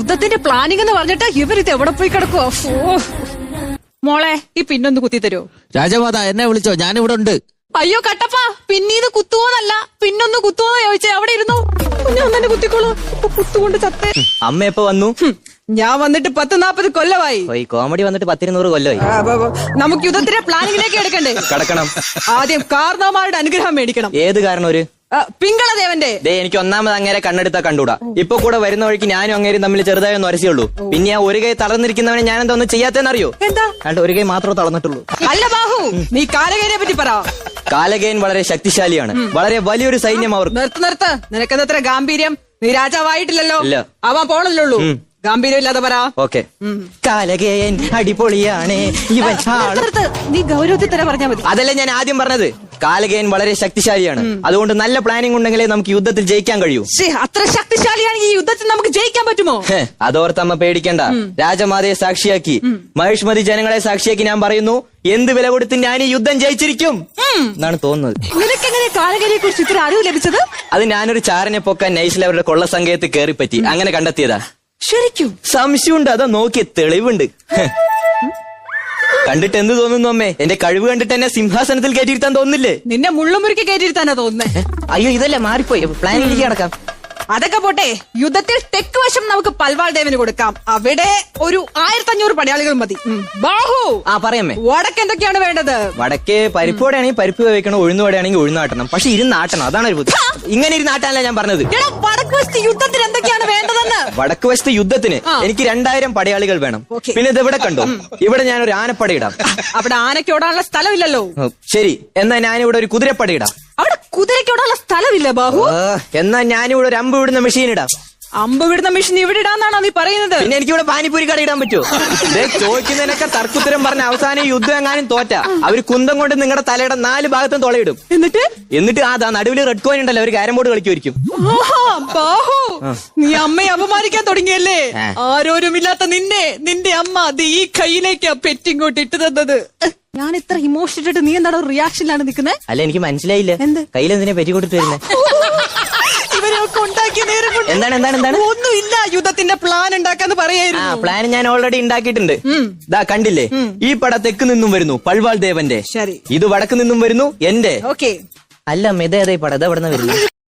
യുദ്ധത്തിന്റെ പ്ലാനിംഗ് എന്ന് പറഞ്ഞിട്ട് ഇവരിത് എവിടെ പോയി കിടക്കുവോ? മോളെ ഈ പിന്നൊന്ന് കുത്തി തരുമോ? രാജമാത എന്നെ വിളിച്ചോ, ഞാനിവിടെ ഉണ്ട്. അയ്യോ കട്ടപ്പ, പിന്നീത് കുത്തുവോന്നല്ല, പിന്നൊന്ന് കുത്തുവോന്ന് ചോദിച്ചേ. അവിടെ ഇരുന്നു, ഞാൻ തന്നെ കുത്തിക്കോളൂ. കുത്തുകൊണ്ട് ചത്തേ. അമ്മ എപ്പോ വന്നു? ഞാൻ വന്നിട്ട് 10-40 കൊല്ലമായി. കോമഡി വന്നിട്ട് 10-100 കൊല്ലമായി. നമുക്ക് യുദ്ധത്തിന്റെ പ്ലാനിങ്ങിലേക്ക് എടുക്കണ്ടേ? കടക്കണം. ആദ്യം കാരണവന്മാരുടെ അനുഗ്രഹം മേടിക്കണം. ഏത് കാരണം? ഒരു പിങ്കളദേവന്റെ. എനിക്ക് ഒന്നാമത് അങ്ങേരെ കണ്ണെടുത്താ കണ്ടൂടാ. ഇപ്പൊ കൂടെ വരുന്ന വഴിക്ക് ഞാനും അങ്ങേരും തമ്മിൽ ചെറുതായി ഒന്ന് ഉരസിയുള്ളൂ. പിന്നെ ആ ഒരു കൈ തളർന്നിരിക്കുന്നവനെ ഞാൻ എന്താ ഒന്നും ചെയ്യാത്തെന്നറിയോ? എന്താ? അല്ല, ഒരു കൈ മാത്രമേ തളർന്നിട്ടുള്ളൂ. അല്ല ബാഹു, നീ കാലകേനെ പറ്റി പറ. കാലകേൻ വളരെ ശക്തിശാലിയാണ്, വളരെ വലിയൊരു സൈന്യം അവർ. നിർത്ത്. നിനക്കെന്തത്ര ഗാംഭീര്യം? നീ രാജാവായിട്ടില്ലല്ലോ. ഇല്ല. ആവാൻ പോണല്ലോ. ഗാംഭീര്യം ഇല്ലാതെ പറ. ഓക്കെ. കാലകേൻ അടിപൊളിയാണ് ഇവൻ. നീ ഗൗരവത്തിൽ തന്നെ പറഞ്ഞാൽ മതി. അതല്ലേ ഞാൻ ആദ്യം പറഞ്ഞത്. കാലകേൻ വളരെ ശക്തിശാലിയാണ്, അതുകൊണ്ട് നല്ല പ്ലാനിംഗ് ഉണ്ടെങ്കിലേ നമുക്ക് യുദ്ധത്തിൽ ജയിക്കാൻ കഴിയൂ. അത്ര ശക്തിശാലിയാണെങ്കിൽ ഈ യുദ്ധത്തിൽ നമുക്ക് ജയിക്കാൻ പറ്റുമോ? അതോർത്തമ്മ പേടിക്കണ്ട. രാജമാതയെ സാക്ഷിയാക്കി, മഹിഷ്മതി ജനങ്ങളെ സാക്ഷിയാക്കി ഞാൻ പറയുന്നു, എന്ത് വില കൊടുത്ത് ഞാൻ ഈ യുദ്ധം ജയിച്ചിരിക്കും എന്നാണ് തോന്നുന്നത്. നിനക്കെങ്ങനെ കാലകേനെ കുറിച്ച് ഇത്ര അറിവ് ലഭിച്ചത്? അത് ഞാനൊരു ചാരനെ പൊക്കാൻ നൈസിൽ അവരുടെ കൊള്ള സംഘയത്ത് കയറിപ്പറ്റി, അങ്ങനെ കണ്ടെത്തിയതാ. ശരിക്കും? സംശയമുണ്ട്, അതോ നോക്കിയ തെളിവുണ്ട്. കണ്ടിട്ട് എന്ത് തോന്നുന്നു അമ്മേ? എന്റെ കഴിവ് കണ്ടിട്ട് എന്നെ സിംഹാസനത്തിൽ കയറ്റിയിരുത്താൻ തോന്നുന്നില്ലേ? നിന്നെ മുള്ളുമുറുക്കി കയറ്റിയിരുത്താനാ തോന്നുന്നേ. അയ്യോ, ഇതല്ല, മാറിപ്പോയി. പ്ലാനിലേക്ക് കിടക്കാം. അതൊക്കെ പോട്ടെ, യുദ്ധത്തിൽ തെക്ക് വശം നമുക്ക് പൽവാൾ ദേവന് കൊടുക്കാം. അവിടെ ഒരു 1500 പടയാളികൾ മതി. ബാഹു, പറയമ്മേ. വടക്ക് എന്തൊക്കെയാണ് വേണ്ടത്? വടക്ക് പരിപ്പോടെയാണെങ്കിൽ പരിപ്പ് വേവിക്കണം, ഉഴുന്നുവടയാണെങ്കിൽ ഉഴുന്നാട്ടണം. പക്ഷെ ഇരുന്നാട്ടണം, അതാണ് ഒരു ബുദ്ധി. ഇങ്ങനെ ഇരുന്നാട്ടാനല്ല ഞാൻ പറഞ്ഞത്. വടക്ക് വശത്ത് യുദ്ധത്തിന് എന്തൊക്കെയാണ് വേണ്ടതെന്ന്? വടക്ക് വശത്ത് യുദ്ധത്തിന് എനിക്ക് 2000 പടയാളികൾ വേണം. പിന്നെ ഇത് ഇവിടെ കണ്ടോ, ഇവിടെ ഞാൻ ഒരു ആനപ്പട ഇടാം. അവിടെ ആനയ്ക്കോടാനുള്ള സ്ഥലമില്ലല്ലോ. ശരി, എന്നാ ഞാനിവിടെ ഒരു കുതിരപ്പട ഇടാം. അവിടെ കുതിരയ്ക്കോടാനുള്ള സ്ഥലമില്ല ബാഹു. എന്നാ ഞാനിവിടെ ഒരു അമ്പ് വിടുന്ന മെഷീൻ ഇടാം. അമ്പ് വിടുന്ന മെഷീൻ ഇവിടെ ഇടാന്നാണോ നീ പറയുന്നത്? പിന്നെ എനിക്കിവിടെ പാനിപ്പൂരി കട ഇടാൻ പറ്റുമോ? ചോദിക്കുന്നതിനൊക്കെ തർക്കുത്തരം പറഞ്ഞ അവസാനം യുദ്ധം എങ്ങാനും തോറ്റ അവര് കുന്തം കൊണ്ട് നിങ്ങളുടെ തലയുടെ 4 ഭാഗത്തും തുളയിടും. എന്നിട്ട് അതാ നടുവിൽ റെഡ് കോയിൻ ഉണ്ടല്ലോ, ഒരു ക്യാരം ബോർഡ് കളിക്കുമായിരിക്കും. ബാഹു, നീ അമ്മയെ അപമാനിക്കാൻ തുടങ്ങിയല്ലേ? ആരോരുമില്ലാത്ത നിന്റെ അമ്മ ഈ കയ്യിലേക്കാ പെറ്റിങ്ങോട്ട് ഇട്ട് തന്നത്. ഞാൻ ഇത്ര ഇമോഷൻ ഇട്ടിട്ട് നീ എന്താണ് റിയാക്ഷനിലാണ് നിൽക്കുന്നത്? അല്ല, എനിക്ക് മനസ്സിലായില്ല. എന്ത് കയ്യിലെന്തിനാ പെറ്റിക്കൊണ്ടിട്ട് വരുന്നത്? ഇവരൊക്കെ ഉണ്ടാക്കിയ നേരം എന്താണ് ഒന്നുമില്ല. യുദ്ധത്തിന്റെ പ്ലാൻ ഉണ്ടാക്കാന്ന് പറയായിരുന്നു. പ്ലാൻ ഞാൻ ഓൾറെഡി ഉണ്ടാക്കിയിട്ടുണ്ട്. ദാ കണ്ടില്ലേ, ഈ പട തെക്ക് നിന്നും വരുന്നു പൽവാൾ ദേവന്റെ. ശരി. ഇത് വടക്ക് നിന്നും വരുന്നു എന്റെ. ഓക്കെ. അല്ല, മെതേതായി പട എവിടെ നിന്ന് വരുന്നു?